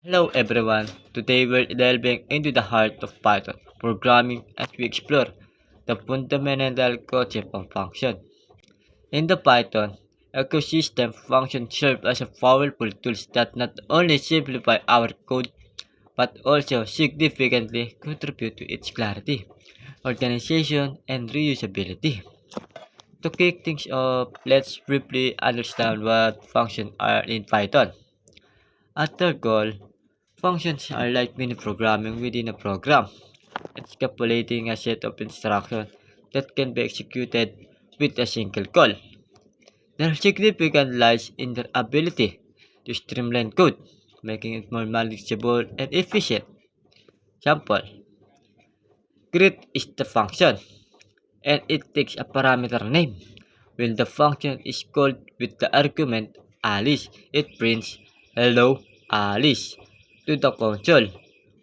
Hello everyone, today we're delving into the heart of Python programming as we explore the fundamental concept of function. In the Python ecosystem, functions serve as a powerful tools that not only simplify our code but also significantly contribute to its clarity, organization, and reusability. To kick things off, let's briefly understand what functions are in Python. At their goal, functions are like mini programming within a program, encapsulating a set of instructions that can be executed with a single call. Their significance lies in their ability to streamline code, making it more manageable and efficient. Example, greet is the function, and it takes a parameter name. When the function is called with the argument Alice, it prints hello Alice to the console.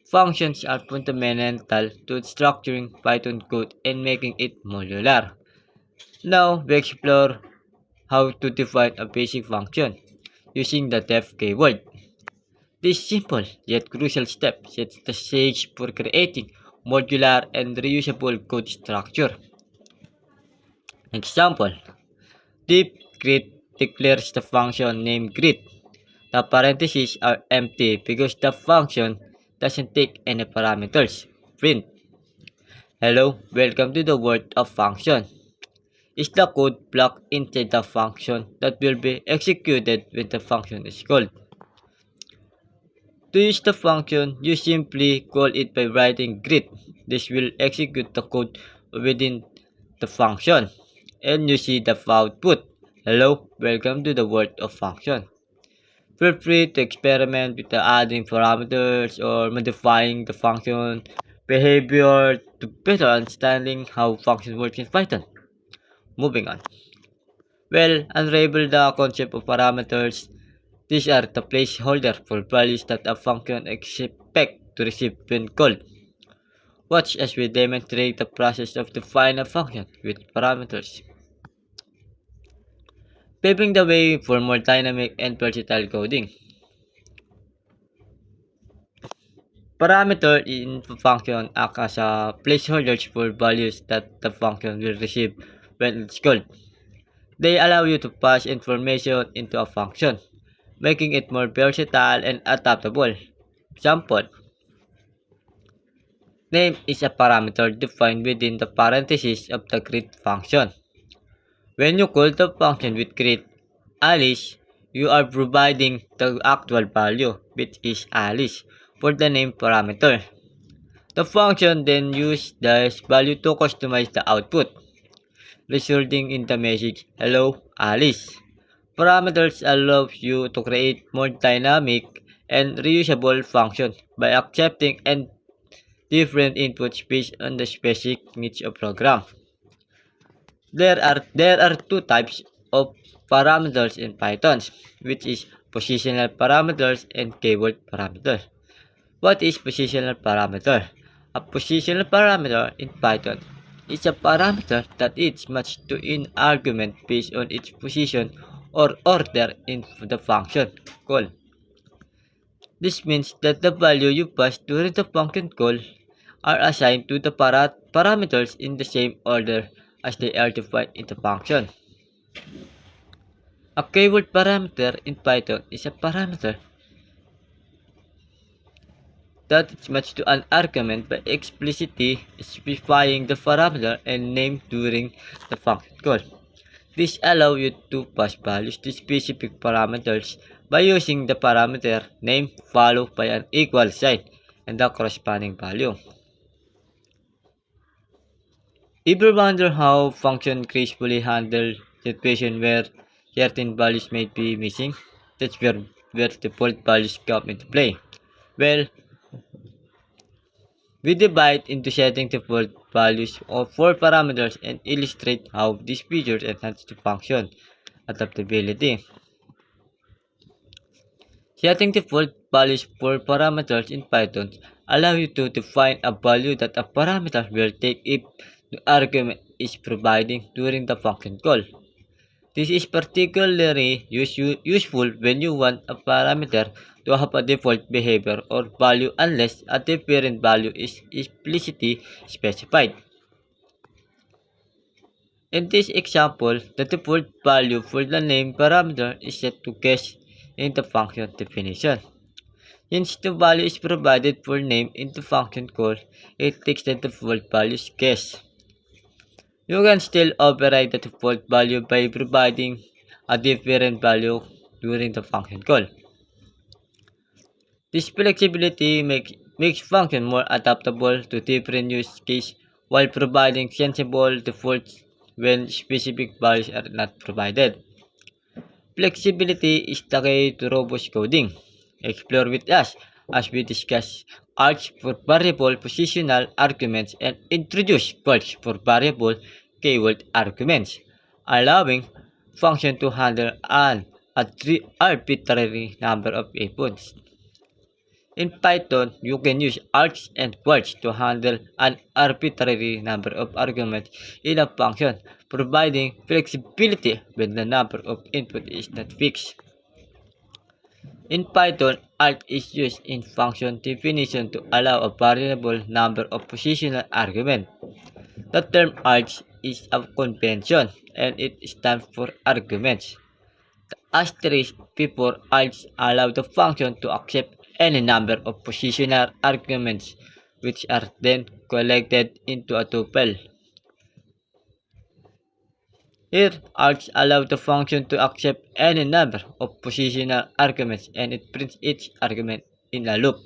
Functions are fundamental to structuring Python code and making it modular. Now we explore how to define a basic function using the def keyword. This simple yet crucial step sets the stage for creating modular and reusable code structure. Example, deep greet declares the function name greet. The parentheses are empty because the function doesn't take any parameters. Print, hello, welcome to the world of function. Is the code block inside the function that will be executed when the function is called. To use the function, you simply call it by writing greet. This will execute the code within the function. And you see the output. Hello, welcome to the world of function. Feel free to experiment with adding parameters or modifying the function behavior to better understanding how function works in Python. Moving on. Well, unravel the concept of parameters. These are the placeholder for values that a function expects to receive when called. Watch as we demonstrate the process of defining a function with parameters, paving the way for more dynamic and versatile coding. Parameter in function act as a placeholders for values that the function will receive when it's called. They allow you to pass information into a function, making it more versatile and adaptable. Example, name is a parameter defined within the parentheses of the greet function. When you call the function with greet Alice, you are providing the actual value, which is Alice, for the name parameter. The function then uses this value to customize the output, resulting in the message Hello Alice. Parameters allow you to create more dynamic and reusable functions by accepting and different inputs based on the specific needs of program. There are two types of parameters in Python, which is positional parameters and keyword parameters. What is positional parameter? A positional parameter in Python is a parameter that is matched to an argument based on its position or order in the function call. This means that the value you pass during the function call are assigned to the parameters in the same order as they are defined in the function. A keyword parameter in Python is a parameter that is matched to an argument by explicitly specifying the parameter and name during the function call. This allows you to pass values to specific parameters by using the parameter name followed by an equal sign and the corresponding value. Ever wonder how function gracefully handle situation where certain values may be missing? That's where default values come into play. Well, we divide into setting default values of four parameters and illustrate how these features enhance the function adaptability. Setting default values for parameters in Python allow you to define a value that a parameter will take if the argument is provided during the function call. This is particularly useful when you want a parameter to have a default behavior or value unless a different value is explicitly specified. In this example, the default value for the name parameter is set to guess in the function definition. Since the value is provided for name in the function call, it takes the default value's guess. You can still override the default value by providing a different value during the function call. This flexibility makes function more adaptable to different use cases while providing sensible defaults when specific values are not provided. Flexibility is the key to robust coding. Explore with us as we discuss args for variable positional arguments and introduce quotes for variable keyword arguments, allowing function to handle an arbitrary number of inputs. In Python, you can use args and quotes to handle an arbitrary number of arguments in a function, providing flexibility when the number of input is not fixed. In Python, arg is used in function definition to allow a variable number of positional arguments. The term args is a convention, and it stands for arguments. Asterisk before args allow the function to accept any number of positional arguments, which are then collected into a tuple. Here, args allow the function to accept any number of positional arguments and it prints each argument in a loop.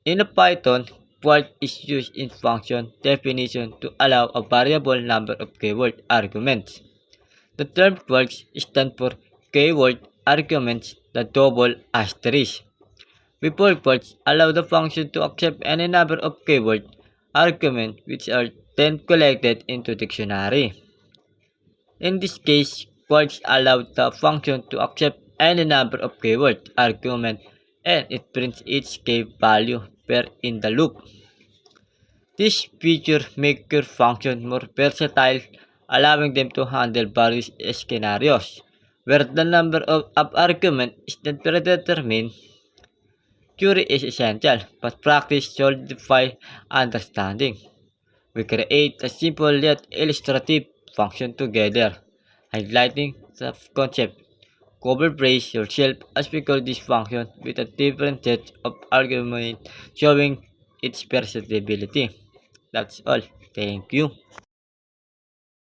In Python, quote is used in function definition to allow a variable number of keyword arguments. The term quotes stands for keyword arguments, the double asterisk. Before quotes allow the function to accept any number of keyword arguments which are then collected into dictionary. In this case, quotes allow the function to accept any number of keyword arguments and it prints each key value pair in the loop. This feature makes your function more versatile, allowing them to handle various scenarios where the number of arguments is not predetermined. Theory is essential, but practice solidifies understanding. We create a simple yet illustrative function together, highlighting the concept. Cover brace yourself as we call this function with a different set of arguments showing its versatility. That's all. Thank you.